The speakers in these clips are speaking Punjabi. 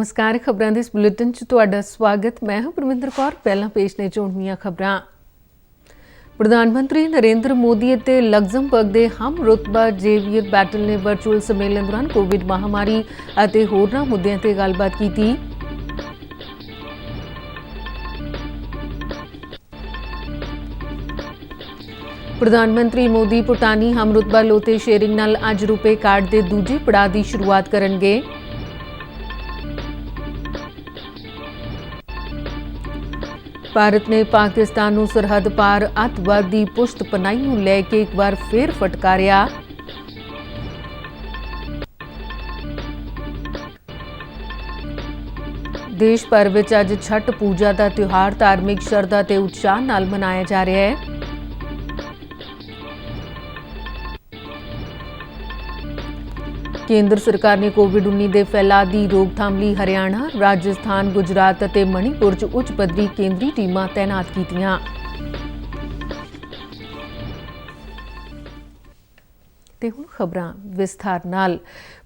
नमस्कार। खबरां दे इस बुलेटिन च तुहाडा स्वागत। मैं हूं परमिंदर कौर। पहलां पेश ने चोणवीआं खबरां। प्रधानमंत्री नरेंद्र मोदी ਅਤੇ ਲਗਜ਼ਮਬਰਗ ਦੇ ਹਮ ਰੁਤਬਾ ਜ਼ੇਵੀਅਰ ਬੈਟਲ ਨੇ ਵਰਚੁਅਲ ਸੰਮੇਲਨ ਦੌਰਾਨ ਕੋਵਿਡ ਮਹਾਮਾਰੀ ਅਤੇ ਹੋਰਨਾਂ ਮੁੱਦਿਆਂ ਤੇ ਗੱਲਬਾਤ ਕੀਤੀ। प्रधानमंत्री मोदी भूटानी हम रुतबा लोते शेयरिंग नाल अज रुपे कार्ड के दूजे पड़ाव की शुरुआत करनगे। भारत ने पाकिस्तान नूं सरहद पार अतवाद की पुश्त पनाही नूं लैके एक बार फिर फटकारिया। देश भर विच अज छठ पूजा का त्यौहार धार्मिक शरधा ते उत्साह नाल मनाया जा रहा है। केंद्र सरकार ने कोविड-19 के फैलाव की रोकथाम लई हरियाणा, राजस्थान, गुजरात और मणिपुर च उच्च पद्धरी केंद्रीय टीमां तैनात कीतियां। ते हुण खबरां विस्तार नाल।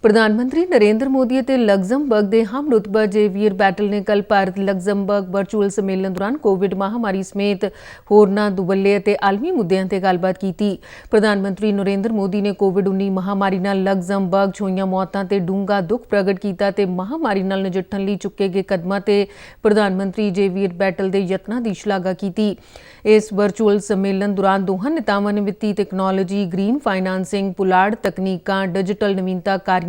प्रधानमंत्री नरेंद्र मोदी ਅਤੇ ਲਗਜ਼ਮਬਰਗ ਦੇ ਹਮ ਰੁਤਬਾ ਜ਼ੇਵੀਅਰ ਬੈਟਲ ਨੇ ਕੱਲ ਭਾਰਤ ਲਗਜ਼ਮਬਰਗ ਵਰਚੁਅਲ ਸੰਮੇਲਨ ਦੌਰਾਨ ਕੋਵਿਡ ਮਹਾਮਾਰੀ ਸਮੇਤ ਹੋਰਨਾਂ ਦੁਵੱਲੇ ਅਤੇ ਆਲਮੀ ਮੁੱਦਿਆਂ ਤੇ ਗੱਲਬਾਤ ਕੀਤੀ। ਪ੍ਰਧਾਨ ਮੰਤਰੀ ਨਰਿੰਦਰ ਮੋਦੀ ਨੇ ਕੋਵਿਡ-19 ਮਹਾਮਾਰੀ ਨਾਲ ਲਗਜ਼ਮਬਰਗ 'ਚ ਹੋਈਆਂ ਮੌਤਾਂ ਤੇ ਡੂੰਘਾ ਦੁੱਖ ਪ੍ਰਗਟ ਕੀਤਾ ਤੇ ਮਹਾਮਾਰੀ ਨਾਲ ਨਜਿੱਠਣ ਲਈ ਚੁੱਕੇ ਗਏ ਕਦਮਾਂ ਤੇ ਪ੍ਰਧਾਨ ਮੰਤਰੀ ਜ਼ੇਵੀਅਰ ਬੈਟਲ ਦੇ ਯਤਨਾਂ ਦੀ ਸ਼ਲਾਘਾ ਕੀਤੀ। ਇਸ ਵਰਚੁਅਲ ਸੰਮੇਲਨ ਦੌਰਾਨ ਦੋਹਾਂ ਨੇਤਾਵਾਂ ਨੇ ਵਿੱਤੀ ਤਕਨਾਲੋਜੀ, ਗ੍ਰੀਨ ਫਾਈਨਾਂਸਿੰਗ, ਪੁਲਾੜ ਤਕਨੀਕਾਂ, ਡਿਜੀਟਲ ਨਵੀਨਤਾਕਾਰੀਆਂ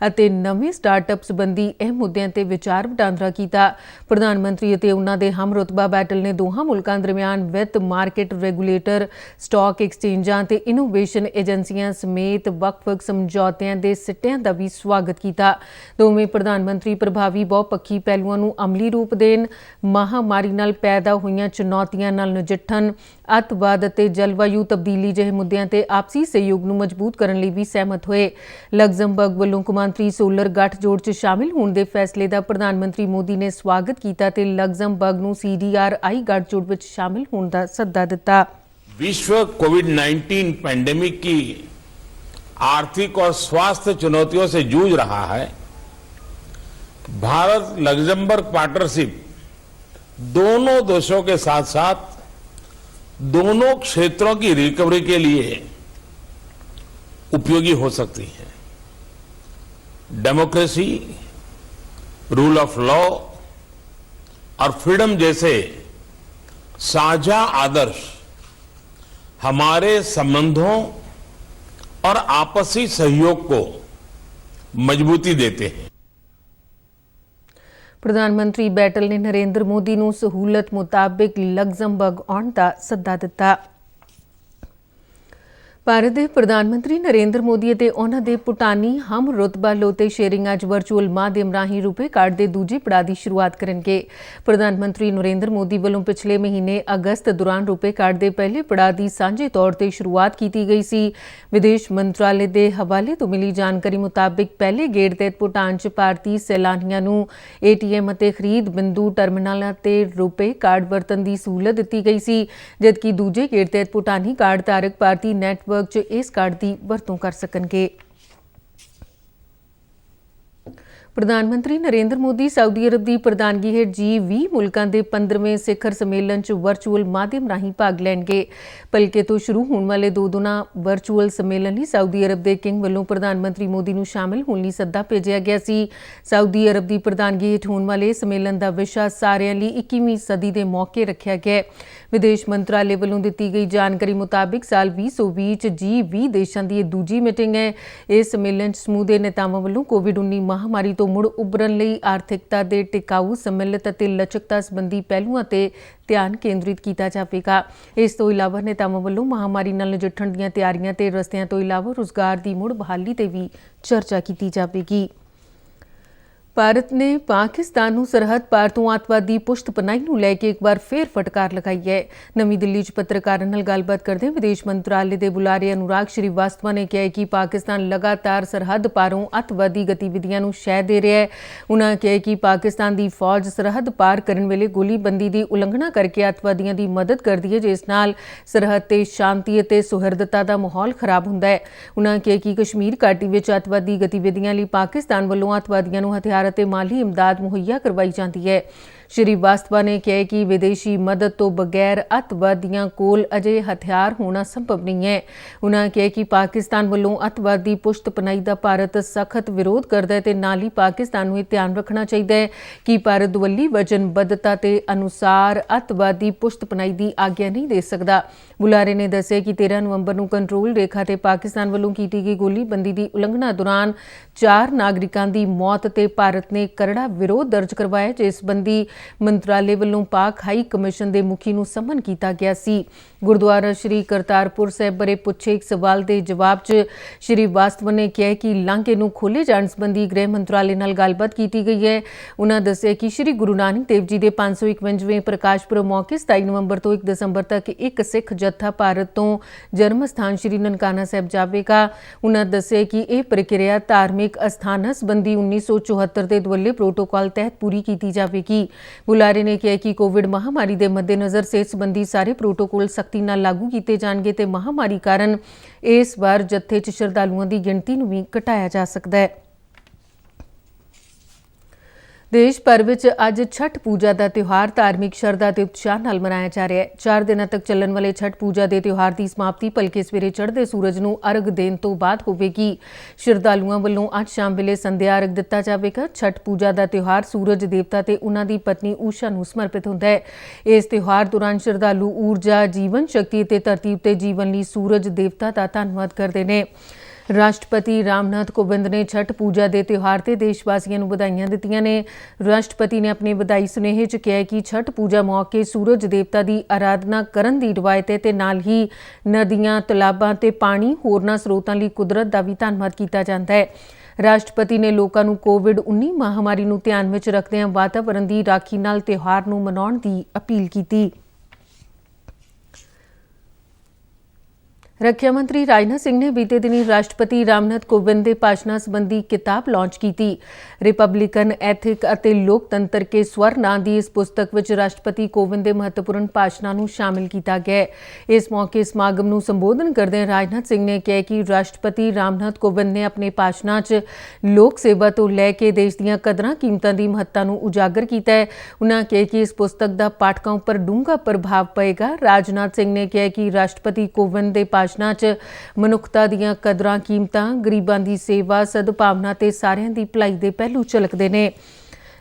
ਅਤੇ ਨਵੇਂ ਸਟਾਰਟਅਪ ਸੰਬੰਧੀ ਅਹਿਮ ਮੁੱਦਿਆਂ ਤੇ ਵਿਚਾਰ ਵਟਾਂਦਰਾ ਕੀਤਾ। ਪ੍ਰਧਾਨ ਮੰਤਰੀ ਅਤੇ ਉਹਨਾਂ ਦੇ ਹਮ ਰੁਤਬਾ ਬੈਟਲ ਨੇ ਦੋਹਾਂ ਮੁਲਕਾਂ ਦਰਮਿਆਨ ਵਿੱਤ, ਮਾਰਕੀਟ ਰੈਗੂਲੇਟਰ, ਸਟਾਕ ਐਕਸਚੇਂਜਾਂ ਤੇ ਇਨੋਵੇਸ਼ਨ ਏਜੰਸੀਆਂ ਸਮੇਤ ਵੱਖ-ਵੱਖ ਸਮਝੌਤਿਆਂ ਦੇ ਸਿੱਟਿਆਂ ਦਾ ਵੀ ਸਵਾਗਤ ਕੀਤਾ। ਦੋਵੇਂ ਪ੍ਰਧਾਨ ਮੰਤਰੀ ਪ੍ਰਭਾਵੀ ਬਹੁਪੱਖੀ ਪਹਿਲੂਆਂ ਨੂੰ ਅਮਲੀ ਰੂਪ ਦੇਣ, ਮਹਾਮਾਰੀ ਨਾਲ ਪੈਦਾ ਹੋਈਆਂ ਚੁਣੌਤੀਆਂ ਨਾਲ ਨਜਿੱਠਣ, ਅੱਤਵਾਦ ਅਤੇ ਜਲਵਾਯੂ ਤਬਦੀਲੀ ਜਿਹੇ ਮੁੱਦਿਆਂ ਤੇ ਆਪਸੀ ਸਹਿਯੋਗ ਨੂੰ ਮਜ਼ਬੂਤ ਕਰਨ ਲਈ ਵੀ ਸਹਿਮਤ ਹੋਏ। ਲਗਜ਼ਮਬਰਗ ਵੱਲੋਂ ਕੌਮਾਂਤਰੀ ਸੋਲਰ ਗੱਠਜੋੜ 'ਚ ਸ਼ਾਮਿਲ ਹੋਣ ਦੇ ਫੈਸਲੇ ਦਾ ਪ੍ਰਧਾਨ ਮੰਤਰੀ ਮੋਦੀ ਨੇ ਸਵਾਗਤ ਕੀਤਾ ਤੇ ਲਗਜ਼ਮਬਰਗ ਨੂੰ CDRI ਗੱਠਜੋੜ ਵਿੱਚ ਸ਼ਾਮਿਲ ਹੋਣ ਦਾ ਸੱਦਾ ਦਿੱਤਾ। विश्व कोविड-19 पैंडेमिक की आर्थिक और स्वास्थ्य चुनौतियों से जूझ रहा है। भारत लग्जमबर्ग पार्टनरशिप दोनों देशों के साथ साथ दोनों क्षेत्रों की रिकवरी के लिए उपयोगी हो सकती है। डेमोक्रेसी, रूल ऑफ लॉ और फ्रीडम जैसे साझा आदर्श हमारे संबंधों और आपसी सहयोग को मजबूती देते हैं। प्रधानमंत्री बैटल ने नरेंद्र मोदी ਨੂੰ सहूलत मुताबिक लग्जमबर्ग आउण ਦਾ ਸੱਦਾ ਦਿੱਤਾ। ਭਾਰਤ ਦੇ ਪ੍ਰਧਾਨ ਮੰਤਰੀ ਨਰਿੰਦਰ ਮੋਦੀ ਅਤੇ ਉਹਨਾਂ ਦੇ ਭੂਟਾਨੀ ਹਮ ਰੁਤਬਾ ਲੋਤੇ ਸ਼ੇਰਿੰਗ ਅੱਜ ਵਰਚੁਅਲ ਮਾਧਿਅਮ ਰਾਹੀਂ ਰੁਪੇ ਕਾਰਡ ਦੇ ਦੂਜੇ ਪੜਾਅ ਦੀ ਸ਼ੁਰੂਆਤ ਕਰਨਗੇ। ਪ੍ਰਧਾਨ ਮੰਤਰੀ ਨਰਿੰਦਰ ਮੋਦੀ ਵੱਲੋਂ ਪਿਛਲੇ ਮਹੀਨੇ ਅਗਸਤ ਦੌਰਾਨ ਰੁਪੇ ਕਾਰਡ ਦੇ ਪਹਿਲੇ ਪੜਾਅ ਦੀ ਸਾਂਝੇ ਤੌਰ ਤੇ ਸ਼ੁਰੂਆਤ ਕੀਤੀ ਗਈ ਸੀ। ਵਿਦੇਸ਼ ਮੰਤਰਾਲੇ ਦੇ ਹਵਾਲੇ ਤੋਂ ਮਿਲੀ ਜਾਣਕਾਰੀ ਮੁਤਾਬਿਕ ਪਹਿਲੇ ਗੇੜ ਤਹਿਤ ਭੂਟਾਨ 'ਚ ਭਾਰਤੀ ਸੈਲਾਨੀਆਂ ਨੂੰ ATM ਅਤੇ ਖਰੀਦ ਬਿੰਦੂ ਟਰਮੀਨਲਾਂ ਤੇ ਰੁਪੇ ਕਾਰਡ ਵਰਤਣ ਦੀ ਸਹੂਲਤ ਦਿੱਤੀ ਗਈ ਸੀ, ਜਦਕਿ ਦੂਜੇ ਗੇੜ ਤਹਿਤ ਭੂਟਾਨੀ ਕਾਰਡ ਧਾਰਕ ਭਾਰਤੀ ਨੈਟਵਰਕ इस कार्ड की वरतों कर सकणगे। प्रधानमंत्री नरेंद्र मोदी सऊदी अरब की प्रधानगी हेठ G20 मुल्कां दे 15वें सिखर सम्मेलन च वर्चुअल माध्यम राहीं भाग लैणगे। भलके तो शुरू होने वाले दो दिना वर्चुअल सम्मेलन लई सऊदी अरब के किंग वल्लों प्रधानमंत्री मोदी नूं शामिल होने लई सद्दा भेजिया गया सी। सऊदी अरब की प्रधानगी हेठ होने वाले सम्मेलन का विषा सारिਆਂ ਲਈ 21ਵੀਂ सदी के मौके रखा गया। विदेश मंत्रालय वल्लों दित्ती गई जानकारी मुताबिक साल 2020 च G20 देशां की दूजी मीटिंग है। इस सम्मेलन समूह के नेतावां वल्लों कोविड-19 महामारी तो मुड़ उभरन लई आर्थिकता के टिकाऊ, सम्मिलित ਅਤੇ लचकता संबंधी पहलुआं ते ध्यान केंद्रित किया जाएगा। इस तो इलावा नेतावां वल्लों महामारी नाल नजिੱਠਣ ਦੀਆਂ ਤਿਆਰੀਆਂ ਤੇ ਰਸਤਿਆਂ ਤੋਂ इलावा रोजगार की मुड़ बहाली ते भी चर्चा की जाएगी। ਭਾਰਤ ਨੇ ਪਾਕਿਸਤਾਨ ਨੂੰ ਸਰਹੱਦ ਪਾਰ ਤੋਂ ਅੱਤਵਾਦੀ ਪੁਸ਼ਤ ਪਨਾਹੀ ਨੂੰ ਲੈ ਕੇ ਇੱਕ ਵਾਰ ਫੇਰ ਫਟਕਾਰ ਲਗਾਈ ਹੈ। ਨਵੀਂ ਦਿੱਲੀ 'ਚ ਪੱਤਰਕਾਰਾਂ ਨਾਲ ਗੱਲਬਾਤ ਕਰਦੇ ਵਿਦੇਸ਼ ਮੰਤਰਾਲੇ ਦੇ ਬੁਲਾਰੇ ਅਨੁਰਾਗ ਸ਼੍ਰੀਵਾਸਤਵਾ ਨੇ ਕਿਹਾ ਕਿ ਪਾਕਿਸਤਾਨ ਲਗਾਤਾਰ ਸਰਹੱਦ ਪਾਰੋਂ ਅੱਤਵਾਦੀ ਗਤੀਵਿਧੀਆਂ ਨੂੰ ਸ਼ਹਿ ਦੇ ਰਿਹਾ ਹੈ। ਉਨ੍ਹਾਂ ਕਿਹਾ ਕਿ ਪਾਕਿਸਤਾਨ ਦੀ ਫੌਜ ਸਰਹੱਦ ਪਾਰ ਕਰਨ ਵੇਲੇ ਗੋਲੀਬੰਦੀ ਦੀ ਉਲੰਘਣਾ ਕਰਕੇ ਅੱਤਵਾਦੀਆਂ ਦੀ ਮਦਦ ਕਰਦੀ ਹੈ, ਜਿਸ ਨਾਲ ਸਰਹੱਦ ਤੇ ਸ਼ਾਂਤੀ ਅਤੇ ਸੁਹਿਰਦਤਾ ਦਾ ਮਾਹੌਲ ਖਰਾਬ ਹੁੰਦਾ ਹੈ। ਉਨ੍ਹਾਂ ਕਿਹਾ ਕਿ ਕਸ਼ਮੀਰ ਘਾਟੀ ਵਿੱਚ ਅੱਤਵਾਦੀ ਗਤੀਵਿਧੀਆਂ ਲਈ ਪਾਕਿਸਤਾਨ ਵੱਲੋਂ ਅੱਤਵਾਦੀਆਂ ਨੂੰ ਹਥਿਆਰ ਹਥਿਆਰ ਅਤੇ ਮਾਲੀ ਇਮਦਾਦ ਮੁਹੱਈਆ ਕਰਵਾਈ ਜਾਂਦੀ ਹੈ। ਸ਼੍ਰੀ ਵਾਸਤਵਾ ਨੇ ਕਿਹਾ ਕਿ ਵਿਦੇਸ਼ੀ ਮਦਦ ਤੋਂ ਬਗੈਰ ਅੱਤਵਾਦੀਆਂ ਕੋਲ ਅਜੇ ਹਥਿਆਰ ਹੋਣਾ ਸੰਭਵ ਨਹੀਂ ਹੈ। ਉਨ੍ਹਾਂ ਕਿਹਾ ਕਿ ਪਾਕਿਸਤਾਨ ਵੱਲੋਂ ਅੱਤਵਾਦ ਦੀ ਪੁਸ਼ਤ ਪਨਾਹੀ ਦਾ ਭਾਰਤ ਸਖਤ ਵਿਰੋਧ ਕਰਦਾ ਹੈ ਤੇ ਨਾਲ ਹੀ ਪਾਕਿਸਤਾਨ ਨੂੰ ਇਹ ਧਿਆਨ ਰੱਖਣਾ ਚਾਹੀਦਾ ਹੈ ਕਿ ਭਾਰਤ ਦੁਵੱਲੀ ਵਚਨਬੱਧਤਾ ਤੇ ਅਨੁਸਾਰ ਅੱਤਵਾਦ ਦੀ ਪੁਸ਼ਤ ਪਨਾਹੀ ਦੀ ਆਗਿਆ ਨਹੀਂ ਦੇ ਸਕਦਾ। ਬੁਲਾਰੇ ਨੇ ਦੱਸਿਆ ਕਿ 13 ਨਵੰਬਰ ਨੂੰ ਕੰਟਰੋਲ ਰੇਖਾ ਤੇ ਪਾਕਿਸਤਾਨ ਵੱਲੋਂ ਕੀਤੀ ਗਈ ਗੋਲੀਬੰਦੀ ਦੀ ਉਲੰਘਣਾ ਦੌਰਾਨ 4 ਨਾਗਰਿਕਾਂ ਦੀ ਮੌਤ ਤੇ ਭਾਰਤ ਨੇ ਕਰੜਾ ਵਿਰੋਧ ਦਰਜ ਕਰਵਾਇਆ, ਜਿਸ ਸੰਬੰਧੀ ਮੰਤਰਾਲੇ ਵੱਲੋਂ ਪਾਕ ਹਾਈ ਕਮਿਸ਼ਨ ਦੇ ਮੁਖੀ ਨੂੰ ਸਮਨ ਕੀਤਾ ਗਿਆ ਸੀ। ਗੁਰਦੁਆਰਾ ਸ਼੍ਰੀ ਕਰਤਾਰਪੁਰ ਸਾਹਿਬ ਬਾਰੇ ਪੁੱਛੇ ਇੱਕ ਸਵਾਲ ਦੇ ਜਵਾਬ 'ਚ ਸ਼੍ਰੀ ਵਾਸਤਵਾ ਨੇ ਕਿਹਾ ਕਿ ਲਾਂਘੇ ਨੂੰ ਖੋਲ੍ਹੇ ਜਾਣ ਸੰਬੰਧੀ ਗ੍ਰਹਿ ਮੰਤਰਾਲੇ ਨਾਲ ਗੱਲਬਾਤ ਕੀਤੀ ਗਈ ਹੈ। ਉਨ੍ਹਾਂ ਦੱਸਿਆ ਕਿ ਸ਼੍ਰੀ ਗੁਰੂ ਨਾਨਕ ਦੇਵ ਜੀ ਦੇ 551ਵੇਂ ਪ੍ਰਕਾਸ਼ ਪੁਰਬ ਮੌਕੇ 27 ਨਵੰਬਰ ਤੋਂ 1 ਦਸੰਬਰ ਤੱਕ ਇੱਕ ਸਿੱਖ ਜੱਥਾ ਭਾਰਤ ਤੋਂ ਜਨਮ ਸਥਾਨ ਸ਼੍ਰੀ ਨਨਕਾਣਾ ਸਾਹਿਬ ਜਾਵੇਗਾ। ਉਨ੍ਹਾਂ ਦੱਸਿਆ ਕਿ ਇਹ ਪ੍ਰਕਿਰਿਆ ਧਾਰਮਿਕ ਅਸਥਾਨਾਂ ਸੰਬੰਧੀ 1974 ਦੇ ਦੁਵੱਲੇ ਪ੍ਰੋਟੋਕਾਲ ਤਹਿਤ ਪੂਰੀ ਕੀਤੀ ਜਾਵੇਗੀ। ਬੁਲਾਰੇ ਨੇ ਕਿਹਾ ਕਿ ਕੋਵਿਡ ਮਹਾਮਾਰੀ ਦੇ ਮੱਦੇਨਜ਼ਰ ਸਿਹਤ ਸੰਬੰਧੀ ਸਾਰੇ ਪ੍ਰੋਟੋਕਾਲ ਸਖਤੀ ਨਾਲ ਲਾਗੂ ਕੀਤੇ ਜਾਣਗੇ ਤੇ ਮਹਾਮਾਰੀ ਕਾਰਨ ਇਸ ਵਾਰ ਜੱਥੇ 'ਚ ਸ਼ਰਧਾਲੂਆਂ ਦੀ ਗਿਣਤੀ ਨੂੰ ਵੀ ਘਟਾਇਆ ਜਾ ਸਕਦਾ ਹੈ। ਦੇਸ਼ ਭਰ ਵਿੱਚ ਅੱਜ ਛਠ ਪੂਜਾ ਦਾ ਤਿਉਹਾਰ ਧਾਰਮਿਕ ਸ਼ਰਧਾ ਤੇ ਉਤਸ਼ਾਹ ਨਾਲ ਮਨਾਇਆ ਜਾ ਰਿਹਾ ਹੈ। 4 ਦਿਨਾਂ ਤੱਕ ਚੱਲਣ ਵਾਲੇ ਛਠ ਪੂਜਾ ਦੇ ਤਿਉਹਾਰ ਦੀ ਸਮਾਪਤੀ ਭਲਕੇ ਸਵੇਰੇ ਚੜ੍ਹਦੇ ਸੂਰਜ ਨੂੰ ਅਰਗ ਦੇਣ ਤੋਂ ਬਾਅਦ ਹੋਵੇਗੀ। ਸ਼ਰਧਾਲੂਆਂ ਵੱਲੋਂ ਅੱਜ ਸ਼ਾਮ ਵੇਲੇ ਸੰਧਿਆ ਅਰਗ ਦਿੱਤਾ ਜਾਵੇਗਾ। ਛਠ ਪੂਜਾ ਦਾ ਤਿਉਹਾਰ ਸੂਰਜ ਦੇਵਤਾ ਤੇ ਉਨ੍ਹਾਂ ਦੀ ਪਤਨੀ ਊਸ਼ਾ ਨੂੰ ਸਮਰਪਿਤ ਹੁੰਦਾ ਹੈ। ਇਸ ਤਿਉਹਾਰ ਦੌਰਾਨ ਸ਼ਰਧਾਲੂ ਊਰਜਾ, ਜੀਵਨ ਸ਼ਕਤੀ ਅਤੇ ਧਰਤੀ ਉੱਤੇ ਜੀਵਨ ਲਈ ਸੂਰਜ ਦੇਵਤਾ ਦਾ ਧੰਨਵਾਦ ਕਰਦੇ ਨੇ। ਰਾਸ਼ਟਰਪਤੀ ਰਾਮਨਾਥ ਕੋਵਿੰਦ ਨੇ ਛਠ ਪੂਜਾ ਦੇ ਤਿਉਹਾਰ ਤੇ ਦੇਸ਼ ਵਾਸੀਆਂ ਨੂੰ ਵਧਾਈਆਂ ਦਿੱਤੀਆਂ ਨੇ। ਰਾਸ਼ਟਰਪਤੀ ਨੇ ਆਪਣੇ ਵਧਾਈ ਸੁਨੇਹੇ 'ਚ ਕਿਹਾ ਕਿ ਛਠ ਪੂਜਾ ਮੌਕੇ ਸੂਰਜ ਦੇਵਤਾ ਦੀ ਆਰਾਧਨਾ ਕਰਨ ਦੀ ਰਵਾਇਤ ਹੈ ਤੇ ਨਾਲ ਹੀ ਨਦੀਆਂ, ਤਲਾਬਾਂ ਤੇ ਪਾਣੀ ਹੋਰਨਾਂ ਸਰੋਤਾਂ ਲਈ ਕੁਦਰਤ ਦਾ ਵੀ ਧੰਨਵਾਦ ਕੀਤਾ ਜਾਂਦਾ ਹੈ। ਰਾਸ਼ਟਰਪਤੀ ਨੇ ਲੋਕਾਂ ਨੂੰ ਕੋਵਿਡ-19 ਮਹਾਮਾਰੀ ਨੂੰ ਧਿਆਨ ਵਿੱਚ ਰੱਖਦਿਆਂ ਵਾਤਾਵਰਣ ਦੀ ਰਾਖੀ ਨਾਲ ਤਿਉਹਾਰ ਨੂੰ ਮਨਾਉਣ ਦੀ ਅਪੀਲ ਕੀਤੀ। ਰੱਖਿਆ ਮੰਤਰੀ ਰਾਜਨਾਥ ਸਿੰਘ ਨੇ ਬੀਤੇ ਦਿਨੀ ਰਾਸ਼ਟਰਪਤੀ ਰਾਮਨਾਥ ਕੋਵਿੰਦ ਦੇ ਭਾਸ਼ਣਾਂ ਸੰਬੰਧੀ ਕਿਤਾਬ ਲਾਂਚ ਕੀਤੀ। ਰਿਪਬਲਿਕਨ ਐਥਿਕ ਅਤੇ ਲੋਕਤੰਤਰ ਕੇ ਸਵਰ ਨਾਂ ਦੀ ਇਸ ਪੁਸਤਕ ਵਿੱਚ ਰਾਸ਼ਟਰਪਤੀ ਕੋਵਿੰਦ ਦੇ ਮਹੱਤਵਪੂਰਨ ਭਾਸ਼ਣਾਂ ਨੂੰ ਸ਼ਾਮਿਲ ਕੀਤਾ ਗਿਆ। ਇਸ ਮੌਕੇ ਸਮਾਗਮ ਨੂੰ ਸੰਬੋਧਨ ਕਰਦਿਆਂ ਰਾਜਨਾਥ ਸਿੰਘ ਨੇ ਕਿਹਾ ਕਿ ਰਾਸ਼ਟਰਪਤੀ ਰਾਮਨਾਥ ਕੋਵਿੰਦ ਨੇ ਆਪਣੇ ਭਾਸ਼ਣਾਂ 'ਚ ਲੋਕ ਸੇਵਾ ਤੋਂ ਲੈ ਕੇ ਦੇਸ਼ ਦੀਆਂ ਕਦਰਾਂ ਕੀਮਤਾਂ ਦੀ ਮਹੱਤਤਾ ਨੂੰ ਉਜਾਗਰ ਕੀਤਾ ਹੈ। ਉਨ੍ਹਾਂ ਕਿਹਾ ਕਿ ਇਸ ਪੁਸਤਕ ਦਾ ਪਾਠਕਾਂ ਉੱਪਰ ਡੂੰਘਾ ਪ੍ਰਭਾਵ ਪਏਗਾ। ਰਾਜਨਾਥ ਸਿੰਘ ਨੇ ਕਿਹਾ ਕਿ ਰਾਸ਼ਟਰਪਤੀ ਕੋਵਿੰਦ ਦੇ ਭਾਸ਼ਣਾਂ 'ਚ ਮਨੁੱਖਤਾ ਦੀਆਂ ਕਦਰਾਂ ਕੀਮਤਾਂ, ਗਰੀਬਾਂ ਦੀ ਸੇਵਾ, ਸਦਭਾਵਨਾ ਤੇ ਸਾਰਿਆਂ ਦੀ ਭਲਾਈ ਦੇ ਪਹਿਲੂ ਝਲਕਦੇ ਨੇ।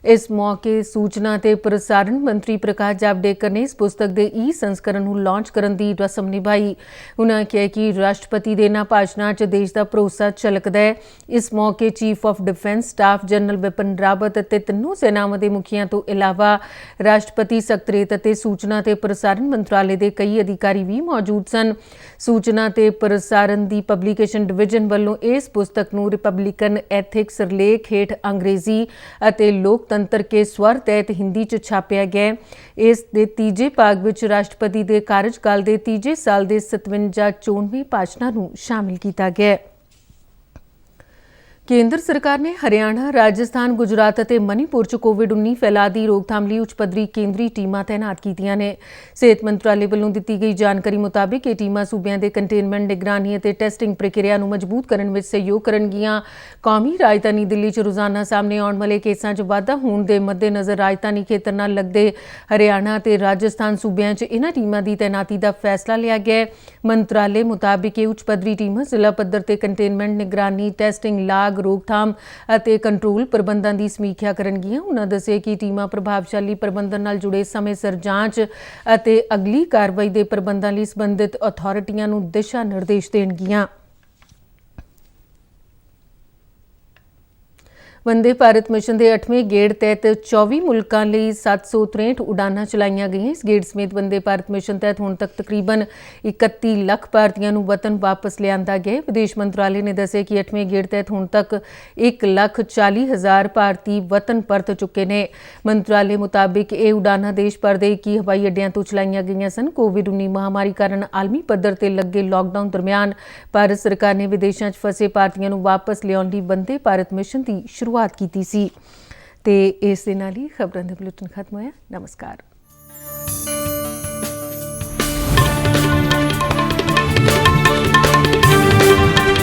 ਇਸ ਮੌਕੇ ਸੂਚਨਾ ਤੇ ਪ੍ਰਸਾਰਣ ਮੰਤਰੀ ਪ੍ਰਕਾਸ਼ ਜਾਵੜੇਕਰ ਨੇ ਇਸ ਪੁਸਤਕ ਦੇ ਸੰਸਕਰਣ ਨੂੰ ਲਾਂਚ ਕਰਨ ਦੀ ਰਸਮ ਨਿਭਾਈ। ਉਨ੍ਹਾਂ ਕਿਹਾ ਕਿ ਰਾਸ਼ਟਰਪਤੀ ਦੇ ਇਹਨਾਂ ਭਾਸ਼ਣਾਂ 'ਚ ਦੇਸ਼ ਦਾ ਭਰੋਸਾ ਝਲਕਦਾ ਹੈ। ਇਸ ਮੌਕੇ chief of defence staff general Bipin Rawat ਅਤੇ ਤਿੰਨੋਂ ਸੈਨਾਵਾਂ ਦੇ ਮੁਖੀਆਂ ਤੋਂ ਇਲਾਵਾ ਰਾਸ਼ਟਰਪਤੀ ਸਕੱਤਰੇਤ ਅਤੇ ਸੂਚਨਾ ਤੇ ਪ੍ਰਸਾਰਣ ਮੰਤਰਾਲੇ ਦੇ ਕਈ ਅਧਿਕਾਰੀ ਵੀ ਮੌਜੂਦ ਸਨ। ਸੂਚਨਾ ਤੇ ਪ੍ਰਸਾਰਣ ਦੀ ਪਬਲੀਕੇਸ਼ਨ ਡਿਵੀਜ਼ਨ ਵੱਲੋਂ ਇਸ ਪੁਸਤਕ ਨੂੰ ਰਿਪਬਲਿਕਨ ਐਥਿਕਸ ਸਿਰਲੇਖ ਹੇਠ ਅੰਗਰੇਜ਼ੀ ਅਤੇ ਲੋਕਤੰਤਰ ਕੇ ਸਵਰ ਤਹਿਤ ਹਿੰਦੀ 'ਚ ਛਾਪਿਆ ਗਿਆ। ਇਸ ਦੇ ਤੀਜੇ ਭਾਗ ਵਿੱਚ ਰਾਸ਼ਟਰਪਤੀ ਦੇ ਕਾਰਜਕਾਲ ਦੇ ਤੀਜੇ ਸਾਲ ਦੇ 57 ਚੋਣਵੇਂ ਭਾਸ਼ਣਾਂ ਨੂੰ ਸ਼ਾਮਿਲ ਕੀਤਾ ਗਿਆ। ਕੇਂਦਰ ਸਰਕਾਰ ਨੇ ਹਰਿਆਣਾ, ਰਾਜਸਥਾਨ, ਗੁਜਰਾਤ ਅਤੇ ਮਨੀਪੁਰ 'ਚ ਕੋਵਿਡ-19 ਫੈਲਾਅ ਦੀ ਰੋਕਥਾਮ ਲਈ ਉੱਚ ਪੱਧਰੀ ਕੇਂਦਰੀ ਟੀਮਾਂ ਤਾਇਨਾਤ ਕੀਤੀਆਂ ਨੇ। ਸਿਹਤ ਮੰਤਰਾਲੇ ਵੱਲੋਂ ਦਿੱਤੀ ਗਈ ਜਾਣਕਾਰੀ ਮੁਤਾਬਿਕ ਇਹ ਟੀਮਾਂ ਸੂਬਿਆਂ ਦੇ ਕੰਟੇਨਮੈਂਟ, ਨਿਗਰਾਨੀ ਅਤੇ ਟੈਸਟਿੰਗ ਪ੍ਰਕਿਰਿਆ ਨੂੰ ਮਜ਼ਬੂਤ ਕਰਨ ਵਿੱਚ ਸਹਿਯੋਗ ਕਰਨਗੀਆਂ। ਕੌਮੀ ਰਾਜਧਾਨੀ ਦਿੱਲੀ 'ਚ ਰੋਜ਼ਾਨਾ ਸਾਹਮਣੇ ਆਉਣ ਵਾਲੇ ਕੇਸਾਂ 'ਚ ਵਾਧਾ ਹੋਣ ਦੇ ਮੱਦੇਨਜ਼ਰ ਰਾਜਧਾਨੀ ਖੇਤਰ ਨਾਲ ਲੱਗਦੇ ਹਰਿਆਣਾ ਅਤੇ ਰਾਜਸਥਾਨ ਸੂਬਿਆਂ 'ਚ ਇਹਨਾਂ ਟੀਮਾਂ ਦੀ ਤਾਇਨਾਤੀ ਦਾ ਫੈਸਲਾ ਲਿਆ ਗਿਆ। ਮੰਤਰਾਲੇ ਮੁਤਾਬਿਕ ਇਹ ਉੱਚ ਪੱਧਰੀ ਟੀਮਾਂ ਜ਼ਿਲ੍ਹਾ ਪੱਧਰ ਤੇ ਕੰਟੇਨਮੈਂਟ, ਨਿਗਰਾਨੀ, ਟੈਸਟਿੰਗ, ਲਾਗ ਰੋਕਥਾਮ ਅਤੇ ਕੰਟਰੋਲ ਪ੍ਰਬੰਧਾਂ ਦੀ ਸਮੀਖਿਆ ਕਰਨਗੀਆਂ। ਉਨ੍ਹਾਂ ਦੱਸਿਆ ਕਿ ਟੀਮਾਂ ਪ੍ਰਭਾਵਸ਼ਾਲੀ ਪ੍ਰਬੰਧਨ ਨਾਲ ਜੁੜੇ ਸਮੇਂ ਸਿਰ ਜਾਂਚ ਅਤੇ ਅਗਲੀ ਕਾਰਵਾਈ ਦੇ ਪ੍ਰਬੰਧਾਂ ਲਈ ਸੰਬੰਧਿਤ ਅਥਾਰਟੀਆਂ ਨੂੰ ਦਿਸ਼ਾ ਨਿਰਦੇਸ਼ ਦੇਣਗੀਆਂ। ਵੰਦੇ ਭਾਰਤ ਮਿਸ਼ਨ ਦੇ 8ਵੇਂ ਗੇੜ ਤਹਿਤ 24 ਮੁਲਕਾਂ ਲਈ 763 ਉਡਾਨਾਂ ਚਲਾਈਆਂ ਗਈਆਂ। ਇਸ ਗੇੜ ਸਮੇਤ ਵੰਦੇ ਭਾਰਤ ਮਿਸ਼ਨ ਤਹਿਤ ਹੁਣ ਤੱਕ ਤਕਰੀਬਨ 31 ਲੱਖ ਭਾਰਤੀਆਂ ਨੂੰ ਵਤਨ ਵਾਪਸ ਲਿਆਂਦਾ ਗਿਆ। ਵਿਦੇਸ਼ ਮੰਤਰਾਲੇ ਨੇ ਦੱਸਿਆ ਕਿ 8ਵੇਂ ਗੇੜ ਤਹਿਤ ਹੁਣ ਤੱਕ 1,40,000 ਭਾਰਤੀ ਵਤਨ ਪਰਤ ਚੁੱਕੇ ਨੇ। ਮੰਤਰਾਲੇ ਮੁਤਾਬਿਕ ਇਹ ਉਡਾਨਾਂ ਦੇਸ਼ ਭਰ ਦੇ 21 ਹਵਾਈ ਅੱਡਿਆਂ ਤੋਂ ਚਲਾਈਆਂ ਗਈਆਂ ਸਨ। ਕੋਵਿਡ-19 ਮਹਾਮਾਰੀ ਕਾਰਨ ਆਲਮੀ ਪੱਧਰ ਤੇ ਲੱਗੇ ਲਾਕਡਾਊਨ ਦਰਮਿਆਨ ਭਾਰਤ ਸਰਕਾਰ ਨੇ ਵਿਦੇਸ਼ਾਂ 'ਚ ਫਸੇ ਭਾਰਤੀਆਂ ਨੂੰ ਵਾਪਸ ਲਿਆਉਣ ਲਈ ਵੰਦੇ ਭਾਰਤ ਮਿਸ਼ਨ ਦੀ ਸ਼ੁਰੂਆਤ ਕੀਤੀ ਸੀ। ਤੇ ਇਸ ਦੇ ਨਾਲ ਹੀ ਖਬਰਾਂ ਦਾ ਬੁਲੇਟਿਨ ਖਤਮ ਹੋਇਆ। ਨਮਸਕਾਰ।